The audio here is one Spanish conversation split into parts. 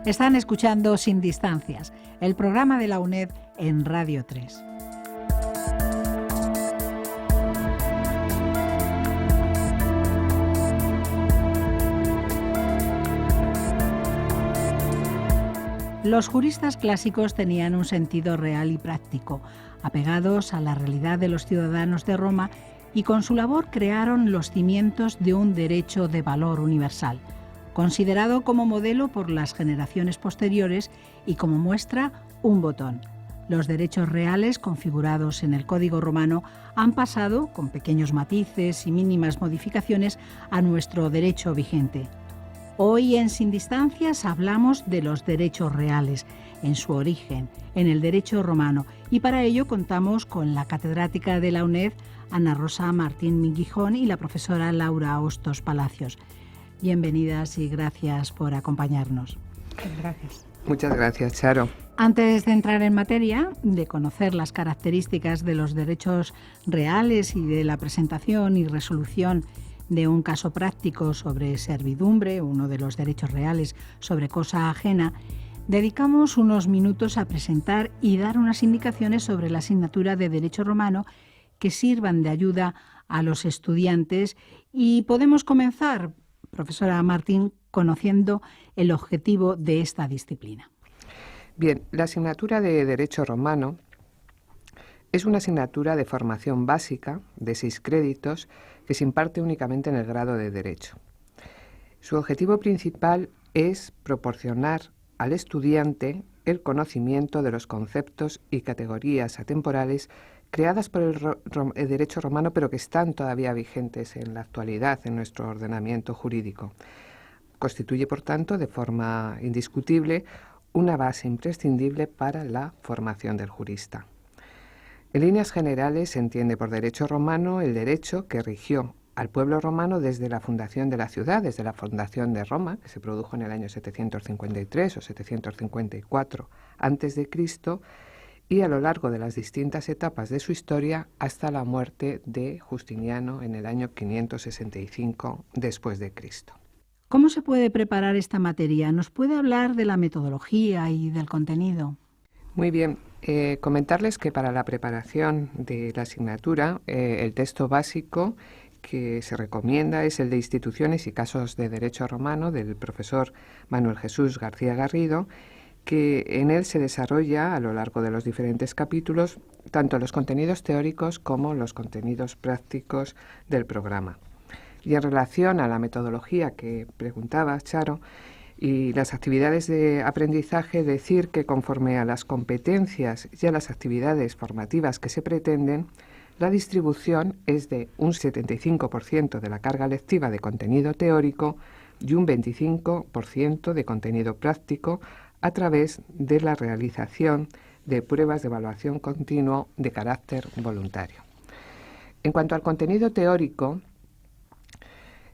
Están escuchando Sin Distancias, el programa de la UNED en Radio 3. Los juristas clásicos tenían un sentido real y práctico, apegados a la realidad de los ciudadanos de Roma, y con su labor crearon los cimientos de un derecho de valor universal, considerado como modelo por las generaciones posteriores y como muestra un botón. Los derechos reales configurados en el Código Romano han pasado, con pequeños matices y mínimas modificaciones, a nuestro derecho vigente. Hoy en Sin Distancias hablamos de los derechos reales, en su origen, en el derecho romano, y para ello contamos con la catedrática de la UNED, Ana Rosa Martín Minguijón, y la profesora Laura Hostos Palacios. Bienvenidas y gracias por acompañarnos. Gracias. Muchas gracias, Charo. Antes de entrar en materia, de conocer las características de los derechos reales y de la presentación y resolución de un caso práctico sobre servidumbre, uno de los derechos reales sobre cosa ajena, dedicamos unos minutos a presentar y dar unas indicaciones sobre la asignatura de Derecho Romano que sirvan de ayuda a los estudiantes. Y podemos comenzar, profesora Martín, conociendo el objetivo de esta disciplina. Bien, la asignatura de Derecho Romano es una asignatura de formación básica de 6 créditos que se imparte únicamente en el grado de Derecho. Su objetivo principal es proporcionar al estudiante el conocimiento de los conceptos y categorías atemporales creadas por el derecho romano, pero que están todavía vigentes en la actualidad en nuestro ordenamiento jurídico. Constituye, por tanto, de forma indiscutible, una base imprescindible para la formación del jurista. En líneas generales se entiende por derecho romano el derecho que rigió al pueblo romano desde la fundación de la ciudad, desde la fundación de Roma, que se produjo en el año 753 o 754 a.C., y a lo largo de las distintas etapas de su historia hasta la muerte de Justiniano en el año 565 después de Cristo. ¿Cómo se puede preparar esta materia? ¿Nos puede hablar de la metodología y del contenido? Muy bien. Comentarles que para la preparación de la asignatura, el texto básico que se recomienda es el de Instituciones y Casos de Derecho Romano del profesor Manuel Jesús García Garrido, que en él se desarrolla a lo largo de los diferentes capítulos tanto los contenidos teóricos como los contenidos prácticos del programa. Y en relación a la metodología que preguntaba Charo, y las actividades de aprendizaje, decir que conforme a las competencias y a las actividades formativas que se pretenden, la distribución es de un 75% de la carga lectiva de contenido teórico y un 25% de contenido práctico a través de la realización de pruebas de evaluación continuo de carácter voluntario. En cuanto al contenido teórico,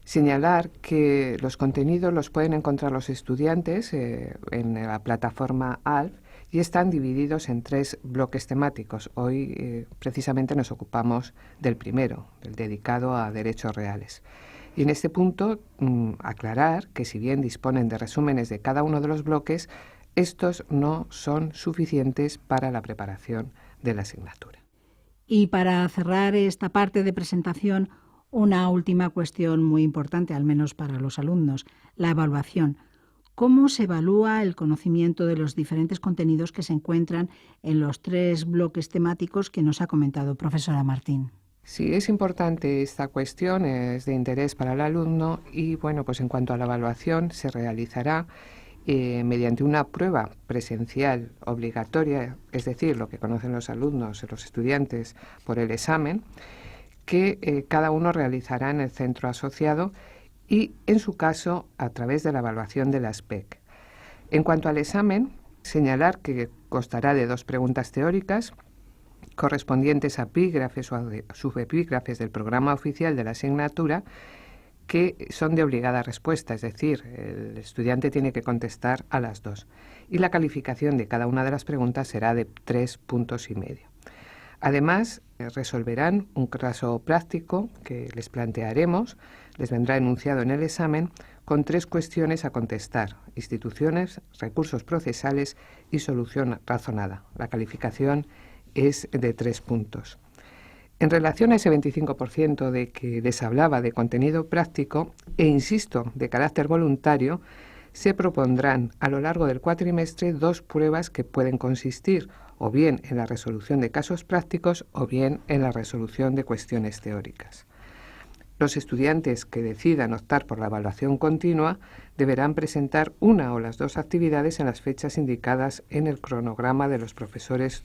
señalar que los contenidos los pueden encontrar los estudiantes en la plataforma ALF y están divididos en 3 bloques temáticos. Hoy precisamente nos ocupamos del primero, el dedicado a derechos reales. Y en este punto aclarar que si bien disponen de resúmenes de cada uno de los bloques, estos no son suficientes para la preparación de la asignatura. Y para cerrar esta parte de presentación, una última cuestión muy importante, al menos para los alumnos, la evaluación. ¿Cómo se evalúa el conocimiento de los diferentes contenidos que se encuentran en los 3 bloques temáticos que nos ha comentado profesora Martín? Sí, es importante esta cuestión, es de interés para el alumno y, bueno, pues en cuanto a la evaluación se realizará mediante una prueba presencial obligatoria, es decir, lo que conocen los alumnos, los estudiantes, por el examen, que cada uno realizará en el centro asociado y, en su caso, a través de la evaluación de las PEC. En cuanto al examen, señalar que constará de 2 preguntas teóricas correspondientes a epígrafes o a subepígrafes del programa oficial de la asignatura que son de obligada respuesta, es decir, el estudiante tiene que contestar a las 2. Y la calificación de cada una de las preguntas será de 3,5 puntos. Además, resolverán un caso práctico que les plantearemos, les vendrá enunciado en el examen, con 3 cuestiones a contestar: instituciones, recursos procesales y solución razonada. La calificación es de 3 puntos. En relación a ese 25% de que les hablaba de contenido práctico, e insisto, de carácter voluntario, se propondrán a lo largo del cuatrimestre 2 pruebas que pueden consistir o bien en la resolución de casos prácticos o bien en la resolución de cuestiones teóricas. Los estudiantes que decidan optar por la evaluación continua deberán presentar una o las 2 actividades en las fechas indicadas en el cronograma de los profesores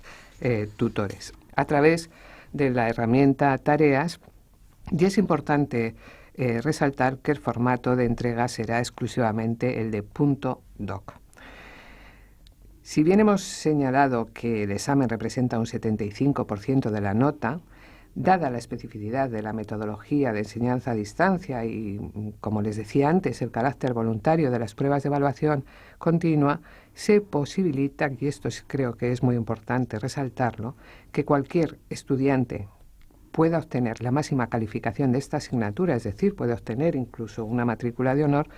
tutores, a través de la herramienta Tareas, y es importante resaltar que el formato de entrega será exclusivamente el de .doc. Si bien hemos señalado que el examen representa un 75% de la nota, dada la especificidad de la metodología de enseñanza a distancia y, como les decía antes, el carácter voluntario de las pruebas de evaluación continua, se posibilita, y esto creo que es muy importante resaltarlo, que cualquier estudiante pueda obtener la máxima calificación de esta asignatura, es decir, puede obtener incluso una matrícula de honor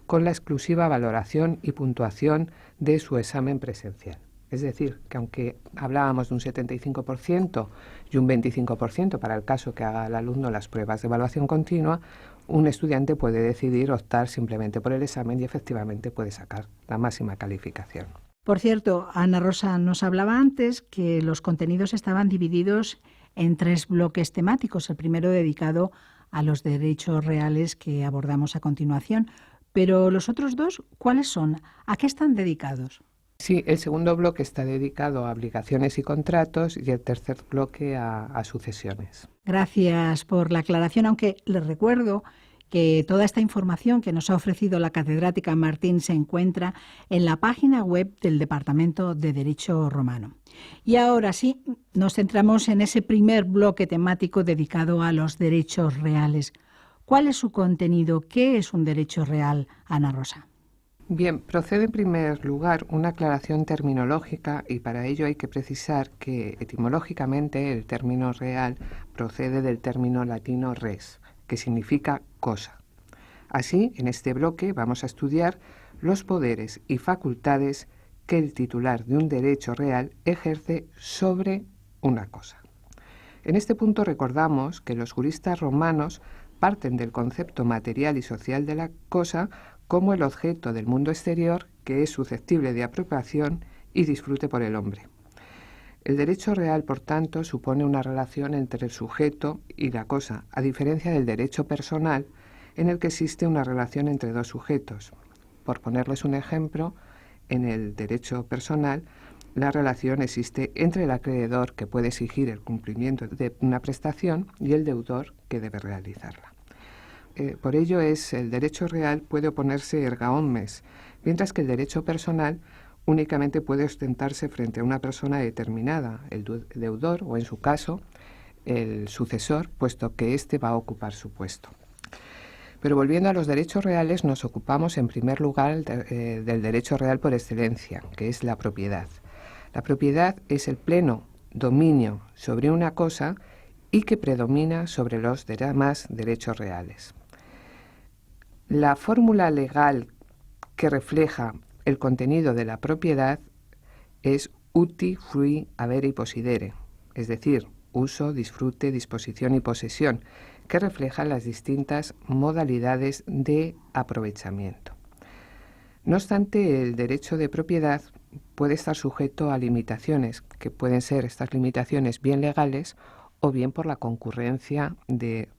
con la exclusiva valoración y puntuación de su examen presencial. Es decir, que aunque hablábamos de un 75% y un 25% para el caso que haga el alumno las pruebas de evaluación continua, un estudiante puede decidir optar simplemente por el examen y efectivamente puede sacar la máxima calificación. Por cierto, Ana Rosa nos hablaba antes que los contenidos estaban divididos en 3 bloques temáticos, el primero dedicado a los derechos reales que abordamos a continuación, pero los otros 2, ¿cuáles son? ¿A qué están dedicados? Sí, el segundo bloque está dedicado a obligaciones y contratos y el tercer bloque a sucesiones. Gracias por la aclaración, aunque les recuerdo que toda esta información que nos ha ofrecido la catedrática Martín se encuentra en la página web del Departamento de Derecho Romano. Y ahora sí, nos centramos en ese primer bloque temático dedicado a los derechos reales. ¿Cuál es su contenido? ¿Qué es un derecho real, Ana Rosa? Bien, procede en primer lugar una aclaración terminológica y para ello hay que precisar que etimológicamente el término real procede del término latino res, que significa cosa. Así, en este bloque vamos a estudiar los poderes y facultades que el titular de un derecho real ejerce sobre una cosa. En este punto recordamos que los juristas romanos parten del concepto material y social de la cosa como el objeto del mundo exterior que es susceptible de apropiación y disfrute por el hombre. El derecho real, por tanto, supone una relación entre el sujeto y la cosa, a diferencia del derecho personal, en el que existe una relación entre 2 sujetos. Por ponerles un ejemplo, en el derecho personal, la relación existe entre el acreedor que puede exigir el cumplimiento de una prestación y el deudor que debe realizarla. Por ello el derecho real puede oponerse erga omnes, mientras que el derecho personal únicamente puede ostentarse frente a una persona determinada, el deudor o, en su caso, el sucesor, puesto que éste va a ocupar su puesto. Pero volviendo a los derechos reales, nos ocupamos en primer lugar del derecho real por excelencia, que es la propiedad. La propiedad es el pleno dominio sobre una cosa y que predomina sobre los demás derechos reales. La fórmula legal que refleja el contenido de la propiedad es uti, frui, habere y possidere, es decir, uso, disfrute, disposición y posesión, que refleja las distintas modalidades de aprovechamiento. No obstante, el derecho de propiedad puede estar sujeto a limitaciones, que pueden ser estas limitaciones bien legales o bien por la concurrencia de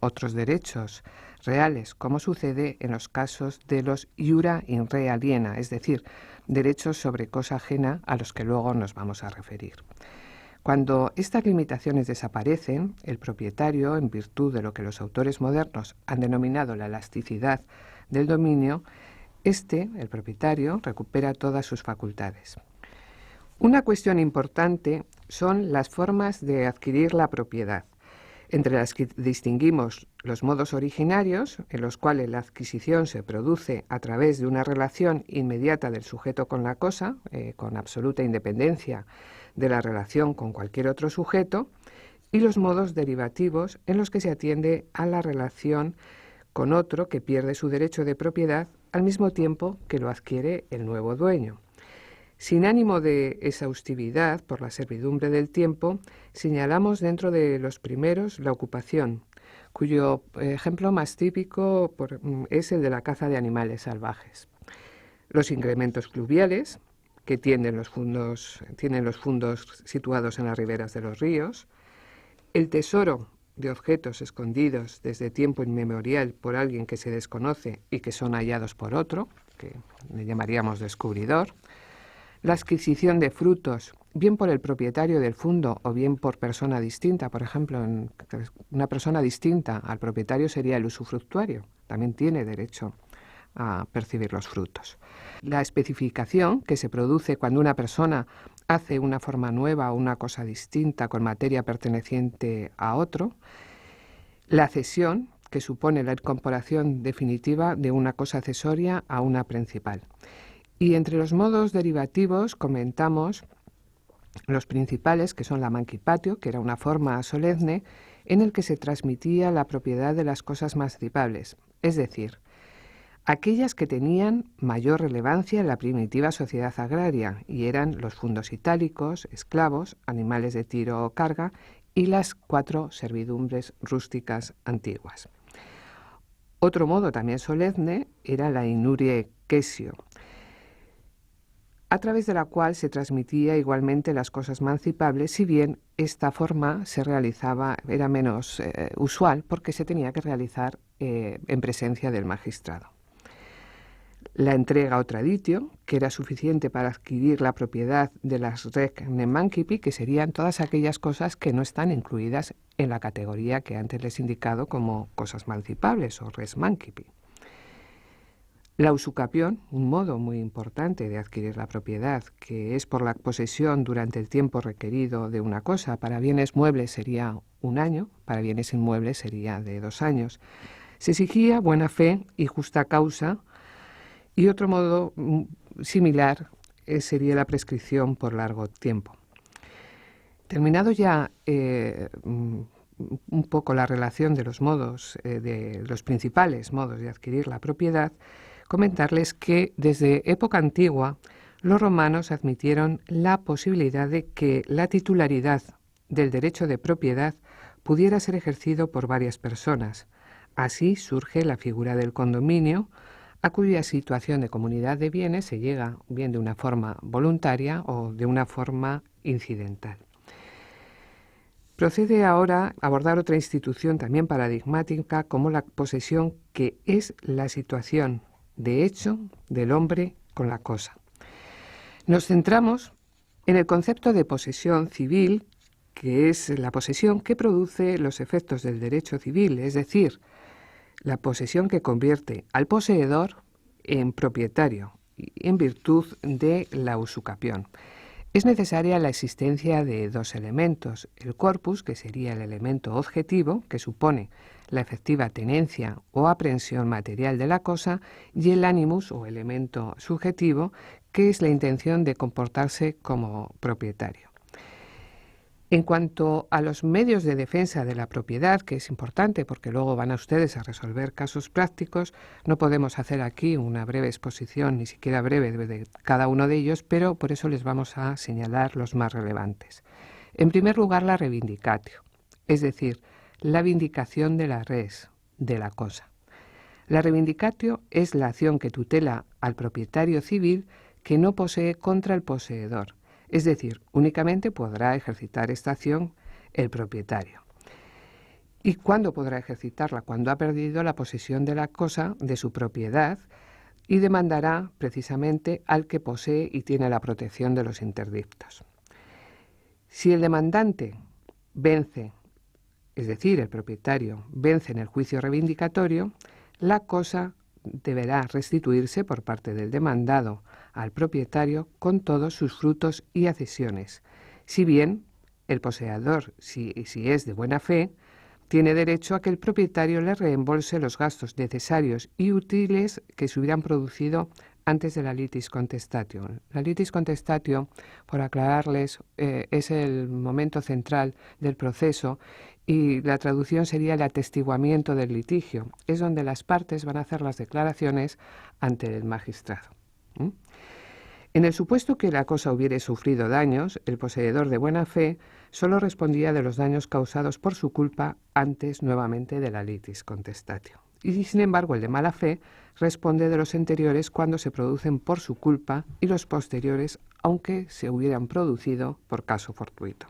otros derechos reales, como sucede en los casos de los iura in re aliena, es decir, derechos sobre cosa ajena a los que luego nos vamos a referir. Cuando estas limitaciones desaparecen, el propietario, en virtud de lo que los autores modernos han denominado la elasticidad del dominio, el propietario, recupera todas sus facultades. Una cuestión importante son las formas de adquirir la propiedad, entre las que distinguimos los modos originarios, en los cuales la adquisición se produce a través de una relación inmediata del sujeto con la cosa, con absoluta independencia de la relación con cualquier otro sujeto, y los modos derivativos, en los que se atiende a la relación con otro que pierde su derecho de propiedad al mismo tiempo que lo adquiere el nuevo dueño. Sin ánimo de exhaustividad por la servidumbre del tiempo, señalamos dentro de los primeros la ocupación, cuyo ejemplo más típico es el de la caza de animales salvajes. Los incrementos pluviales, que tienen los fondos situados en las riberas de los ríos, el tesoro de objetos escondidos desde tiempo inmemorial por alguien que se desconoce y que son hallados por otro, que le llamaríamos descubridor, la adquisición de frutos, bien por el propietario del fundo o bien por persona distinta. Por ejemplo, una persona distinta al propietario sería el usufructuario, también tiene derecho a percibir los frutos. La especificación que se produce cuando una persona hace una forma nueva o una cosa distinta con materia perteneciente a otro. La cesión, que supone la incorporación definitiva de una cosa accesoria a una principal. Y entre los modos derivativos comentamos los principales, que son la mancipatio, que era una forma solemne en el que se transmitía la propiedad de las cosas mancipables, es decir, aquellas que tenían mayor relevancia en la primitiva sociedad agraria, y eran los fundos itálicos, esclavos, animales de tiro o carga, y las 4 servidumbres rústicas antiguas. Otro modo también solemne era la inurie quesio, a través de la cual se transmitía igualmente las cosas mancipables, si bien esta forma se realizaba, era menos usual, porque se tenía que realizar en presencia del magistrado. La entrega o traditio, que era suficiente para adquirir la propiedad de las rec nemancipi, que serían todas aquellas cosas que no están incluidas en la categoría que antes les he indicado como cosas mancipables o res mancipi. La usucapión, un modo muy importante de adquirir la propiedad, que es por la posesión durante el tiempo requerido de una cosa. Para bienes muebles sería 1 año, para bienes inmuebles sería de 2 años. Se exigía buena fe y justa causa, y otro modo similar sería la prescripción por largo tiempo. Terminado ya un poco la relación de los modos, de los principales modos de adquirir la propiedad, comentarles que desde época antigua los romanos admitieron la posibilidad de que la titularidad del derecho de propiedad pudiera ser ejercido por varias personas. Así surge la figura del condominio, a cuya situación de comunidad de bienes se llega bien de una forma voluntaria o de una forma incidental. Procede ahora a abordar otra institución también paradigmática como la posesión, que es la situación de hecho del hombre con la cosa. Nos centramos en el concepto de posesión civil, que es la posesión que produce los efectos del derecho civil, es decir, la posesión que convierte al poseedor en propietario en virtud de la usucapión. Es necesaria la existencia de 2 elementos, el corpus, que sería el elemento objetivo, que supone la efectiva tenencia o aprehensión material de la cosa, y el animus, o elemento subjetivo, que es la intención de comportarse como propietario. En cuanto a los medios de defensa de la propiedad, que es importante porque luego van a ustedes a resolver casos prácticos, no podemos hacer aquí una breve exposición, ni siquiera breve, de cada uno de ellos, pero por eso les vamos a señalar los más relevantes. En primer lugar, la reivindicatio, es decir, la vindicación de la res, de la cosa. La reivindicatio es la acción que tutela al propietario civil que no posee contra el poseedor. Es decir, únicamente podrá ejercitar esta acción el propietario. ¿Y cuándo podrá ejercitarla? Cuando ha perdido la posesión de la cosa, de su propiedad, y demandará precisamente al que posee y tiene la protección de los interdictos. Si el demandante vence, es decir, el propietario vence en el juicio reivindicatorio, la cosa deberá restituirse por parte del demandado al propietario con todos sus frutos y accesiones, si bien el poseedor, si es de buena fe, tiene derecho a que el propietario le reembolse los gastos necesarios y útiles que se hubieran producido antes de la litis contestatio. La litis contestatio, por aclararles, es el momento central del proceso y la traducción sería el atestiguamiento del litigio. Es donde las partes van a hacer las declaraciones ante el magistrado. En el supuesto que la cosa hubiere sufrido daños, el poseedor de buena fe solo respondía de los daños causados por su culpa antes nuevamente de la litis contestatio. Y sin embargo el de mala fe responde de los anteriores cuando se producen por su culpa y los posteriores aunque se hubieran producido por caso fortuito.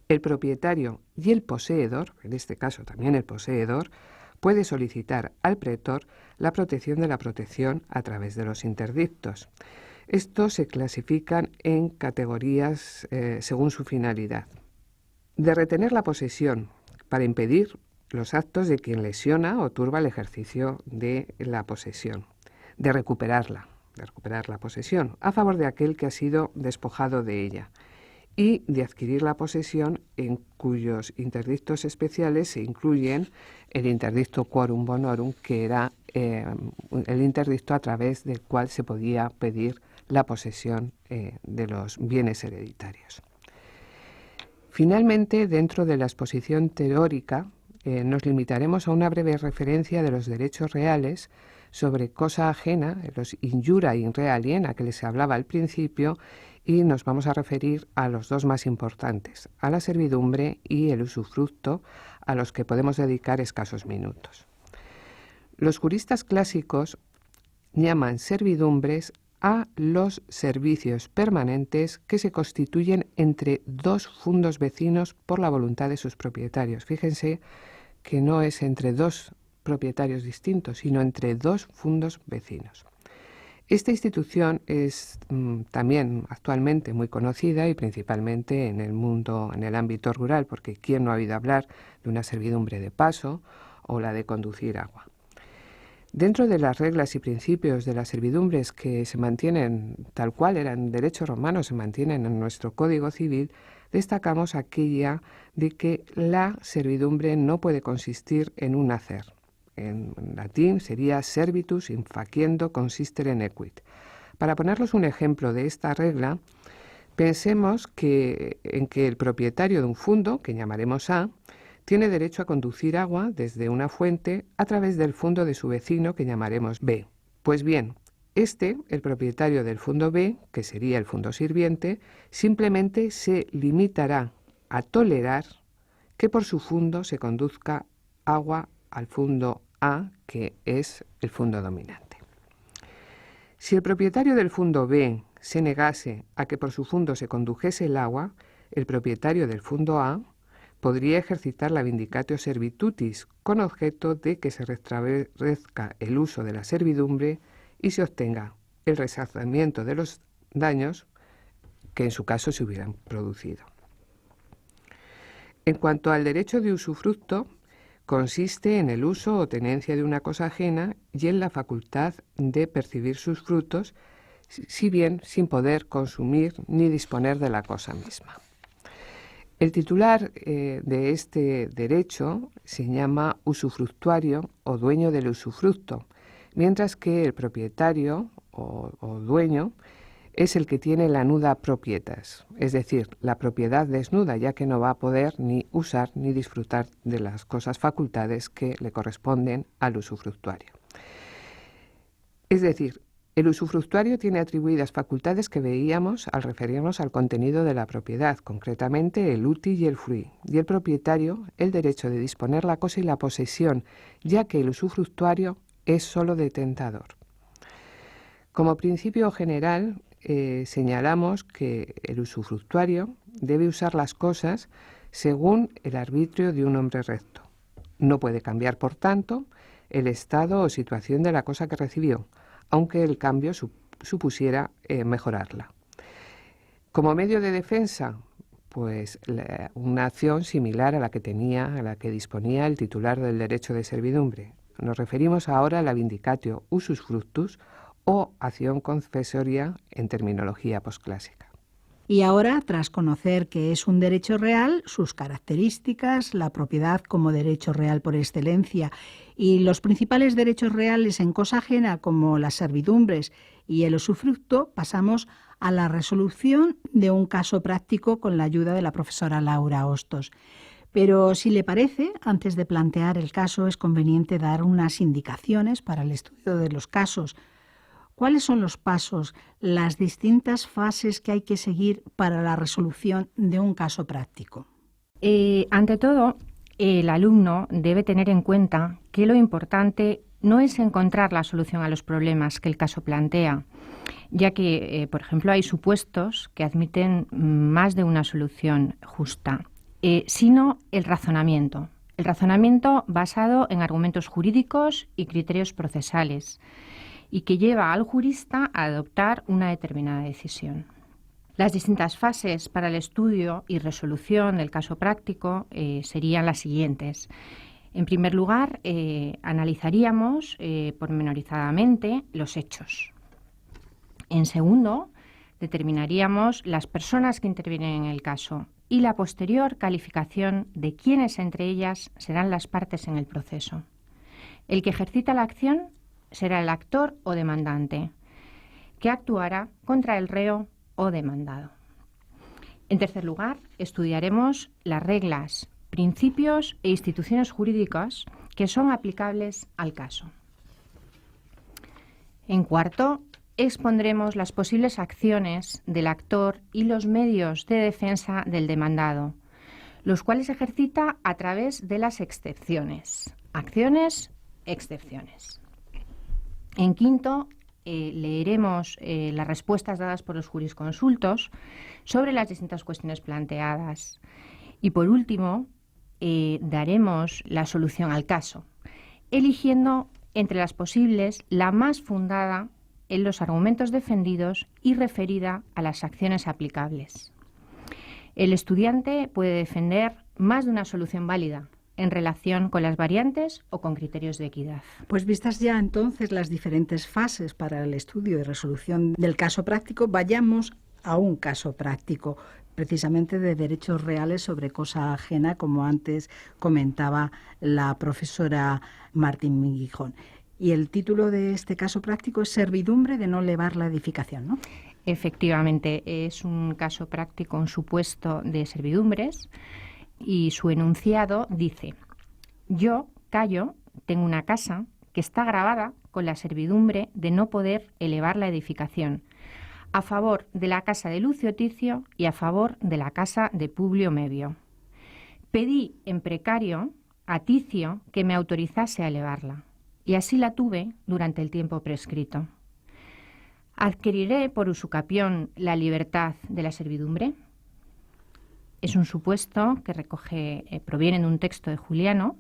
El propietario y el poseedor, en este caso también el poseedor, puede solicitar al pretor la protección de la protección a través de los interdictos. Estos se clasifican en categorías según su finalidad. De retener la posesión para impedir los actos de quien lesiona o turba el ejercicio de la posesión. De recuperar la posesión a favor de aquel que ha sido despojado de ella. Y de adquirir la posesión en cuyos interdictos especiales se incluyen el interdicto quorum bonorum, que era el interdicto a través del cual se podía pedir la posesión de los bienes hereditarios. Finalmente, dentro de la exposición teórica, nos limitaremos a una breve referencia de los derechos reales sobre cosa ajena, los injura in re alien, a que les hablaba al principio, y nos vamos a referir a los dos más importantes, a la servidumbre y el usufructo, a los que podemos dedicar escasos minutos. Los juristas clásicos llaman servidumbres a los servicios permanentes que se constituyen entre dos fundos vecinos por la voluntad de sus propietarios. Fíjense que no es entre dos propietarios distintos, sino entre dos fundos vecinos. Esta institución es también actualmente muy conocida y principalmente en el mundo, en el ámbito rural, porque ¿quién no ha oído hablar de una servidumbre de paso o la de conducir agua? Dentro de las reglas y principios de las servidumbres que se mantienen tal cual eran derecho romano, se mantienen en nuestro Código Civil, destacamos aquella de que la servidumbre no puede consistir en un hacer. En latín sería servitus in faciendo consistere nequit. Para ponerles un ejemplo de esta regla, pensemos en que el propietario de un fundo, que llamaremos A, tiene derecho a conducir agua desde una fuente a través del fundo de su vecino, que llamaremos B. Pues bien, el propietario del fundo B, que sería el fundo sirviente, simplemente se limitará a tolerar que por su fundo se conduzca agua al fundo A, que es el fundo dominante. Si el propietario del fundo B se negase a que por su fundo se condujese el agua, el propietario del fundo A podría ejercitar la vindicatio servitutis con objeto de que se restablezca el uso de la servidumbre y se obtenga el resarcimiento de los daños que en su caso se hubieran producido. En cuanto al derecho de usufructo, consiste en el uso o tenencia de una cosa ajena y en la facultad de percibir sus frutos, si bien sin poder consumir ni disponer de la cosa misma. El titular de este derecho se llama usufructuario o dueño del usufructo, mientras que el propietario o dueño es el que tiene la nuda propietas, es decir, la propiedad desnuda, ya que no va a poder ni usar ni disfrutar de las cosas facultades que le corresponden al usufructuario. Es decir, el usufructuario tiene atribuidas facultades que veíamos al referirnos al contenido de la propiedad, concretamente el uti y el frui, y el propietario el derecho de disponer la cosa y la posesión, ya que el usufructuario es solo detentador. Como principio general, señalamos que el usufructuario debe usar las cosas según el arbitrio de un hombre recto. No puede cambiar, por tanto, el estado o situación de la cosa que recibió, aunque el cambio supusiera mejorarla. Como medio de defensa, pues una acción similar a la que disponía el titular del derecho de servidumbre. Nos referimos ahora a la vindicatio usus fructus o acción confesoria en terminología posclásica. Y ahora, tras conocer qué es un derecho real, sus características, la propiedad como derecho real por excelencia y los principales derechos reales en cosa ajena como las servidumbres y el usufructo, pasamos a la resolución de un caso práctico con la ayuda de la profesora Laura Hostos. Pero si le parece, antes de plantear el caso es conveniente dar unas indicaciones para el estudio de los casos. ¿Cuáles son los pasos, las distintas fases que hay que seguir para la resolución de un caso práctico? Ante todo, el alumno debe tener en cuenta que lo importante no es encontrar la solución a los problemas que el caso plantea, ya que, por ejemplo, hay supuestos que admiten más de una solución justa, sino el razonamiento. El razonamiento basado en argumentos jurídicos y criterios procesales, y que lleva al jurista a adoptar una determinada decisión. Las distintas fases para el estudio y resolución del caso práctico serían las siguientes. En primer lugar, analizaríamos pormenorizadamente los hechos. En segundo, determinaríamos las personas que intervienen en el caso y la posterior calificación de quiénes entre ellas serán las partes en el proceso. El que ejercita la acción será el actor o demandante, que actuará contra el reo o demandado. En tercer lugar, estudiaremos las reglas, principios e instituciones jurídicas que son aplicables al caso. En cuarto, expondremos las posibles acciones del actor y los medios de defensa del demandado, los cuales ejercita a través de las excepciones. Acciones, excepciones. En quinto, leeremos las respuestas dadas por los jurisconsultos sobre las distintas cuestiones planteadas. Y por último, daremos la solución al caso, eligiendo entre las posibles la más fundada en los argumentos defendidos y referida a las acciones aplicables. El estudiante puede defender más de una solución válida en relación con las variantes o con criterios de equidad. Pues vistas ya entonces las diferentes fases para el estudio y resolución del caso práctico, vayamos a un caso práctico, precisamente de derechos reales sobre cosa ajena, como antes comentaba la profesora Martín Guijón. Y el título de este caso práctico es Servidumbre de no levar la edificación, ¿no? Efectivamente, es un caso práctico, un supuesto de servidumbres, y su enunciado dice: yo, Cayo, tengo una casa que está gravada con la servidumbre de no poder elevar la edificación, a favor de la casa de Lucio Ticio y a favor de la casa de Publio Mevio. Pedí en precario a Ticio que me autorizase a elevarla, y así la tuve durante el tiempo prescrito. ¿Adquiriré por usucapión la libertad de la servidumbre? Es un supuesto que proviene de un texto de Juliano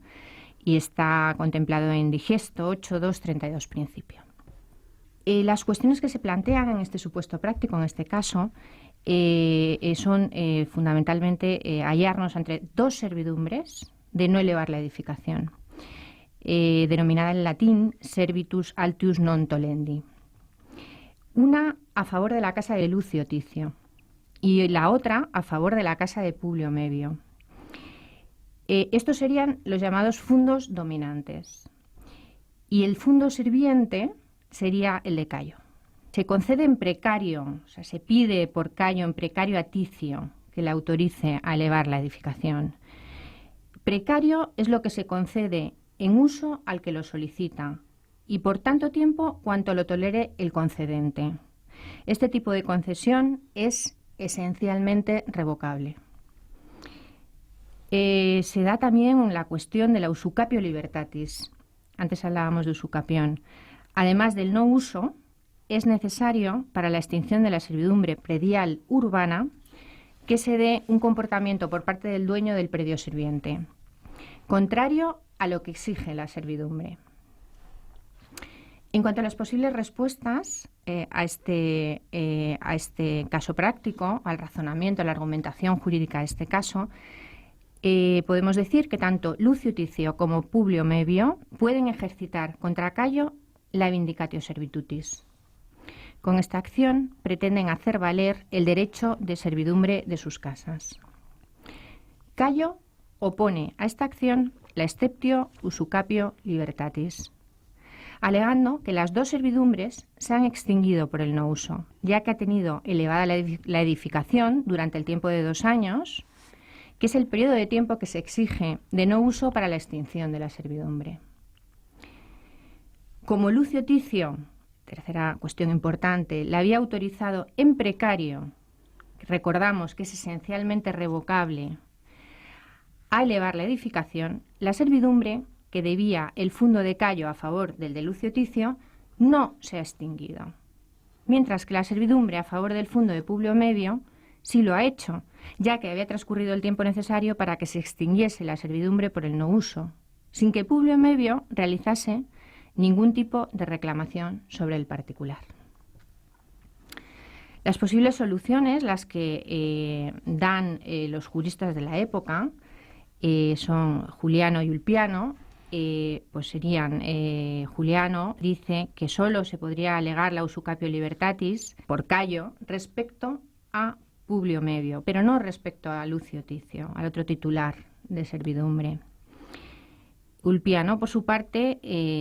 y está contemplado en Digesto 8.2.32 principio. Las cuestiones que se plantean en este supuesto práctico, en este caso, son fundamentalmente hallarnos entre dos servidumbres de no elevar la edificación, denominada en latín servitus altius non tolendi. Una a favor de la casa de Lucio Ticio y la otra a favor de la casa de Publio Mevio. Estos serían los llamados fundos dominantes. Y el fundo sirviente sería el de Cayo. Se concede en precario, o sea, se pide por Cayo en precario a Ticio que le autorice a elevar la edificación. Precario es lo que se concede en uso al que lo solicita y por tanto tiempo cuanto lo tolere el concedente. Este tipo de concesión es esencialmente revocable. Se da también la cuestión de la usucapio libertatis. Antes hablábamos de usucapión. Además del no uso, es necesario para la extinción de la servidumbre predial urbana que se dé un comportamiento por parte del dueño del predio sirviente, contrario a lo que exige la servidumbre. En cuanto a las posibles respuestas a este caso práctico, al razonamiento, a la argumentación jurídica de este caso, podemos decir que tanto Lucio Ticio como Publio Mevio pueden ejercitar contra Cayo la vindicatio servitutis. Con esta acción pretenden hacer valer el derecho de servidumbre de sus casas. Cayo opone a esta acción la exceptio usucapio libertatis, alegando que las dos servidumbres se han extinguido por el no uso, ya que ha tenido elevada la edificación durante el tiempo de 2 años, que es el periodo de tiempo que se exige de no uso para la extinción de la servidumbre. Como Lucio Ticio, tercera cuestión importante, la había autorizado en precario, recordamos que es esencialmente revocable, a elevar la edificación, la servidumbre que debía el fundo de Cayo a favor del de Lucio Ticio no se ha extinguido, mientras que la servidumbre a favor del fundo de Publio Medio sí lo ha hecho, ya que había transcurrido el tiempo necesario para que se extinguiese la servidumbre por el no uso, sin que Publio Medio realizase ningún tipo de reclamación sobre el particular. Las posibles soluciones, las que dan los juristas de la época, son Juliano y Ulpiano. Pues serían, Juliano dice que solo se podría alegar la usucapio libertatis por Cayo respecto a Publio Medio, pero no respecto a Lucio Ticio, al otro titular de servidumbre. Ulpiano, por su parte,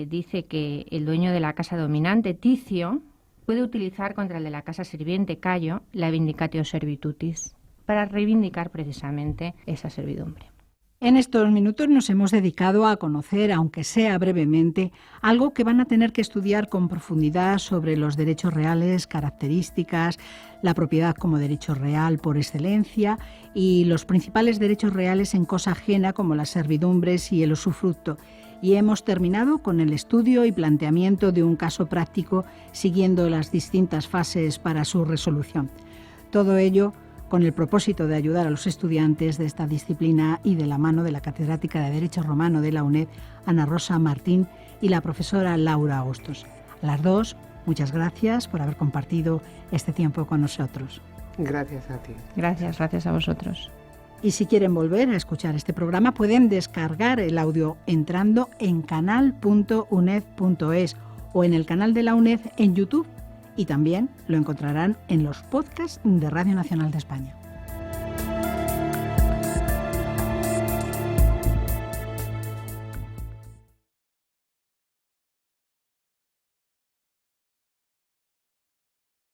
dice que el dueño de la casa dominante, Ticio, puede utilizar contra el de la casa sirviente, Cayo, la vindicatio servitutis, para reivindicar precisamente esa servidumbre. En estos minutos nos hemos dedicado a conocer, aunque sea brevemente, algo que van a tener que estudiar con profundidad sobre los derechos reales, características, la propiedad como derecho real por excelencia y los principales derechos reales en cosa ajena como las servidumbres y el usufructo. Y hemos terminado con el estudio y planteamiento de un caso práctico siguiendo las distintas fases para su resolución. Todo ello con el propósito de ayudar a los estudiantes de esta disciplina y de la mano de la catedrática de Derecho Romano de la UNED, Ana Rosa Martín, y la profesora Laura Agustos. A las dos, muchas gracias por haber compartido este tiempo con nosotros. Gracias a ti. Gracias a vosotros. Y si quieren volver a escuchar este programa, pueden descargar el audio entrando en canal.uned.es o en el canal de la UNED en YouTube. Y también lo encontrarán en los podcasts de Radio Nacional de España.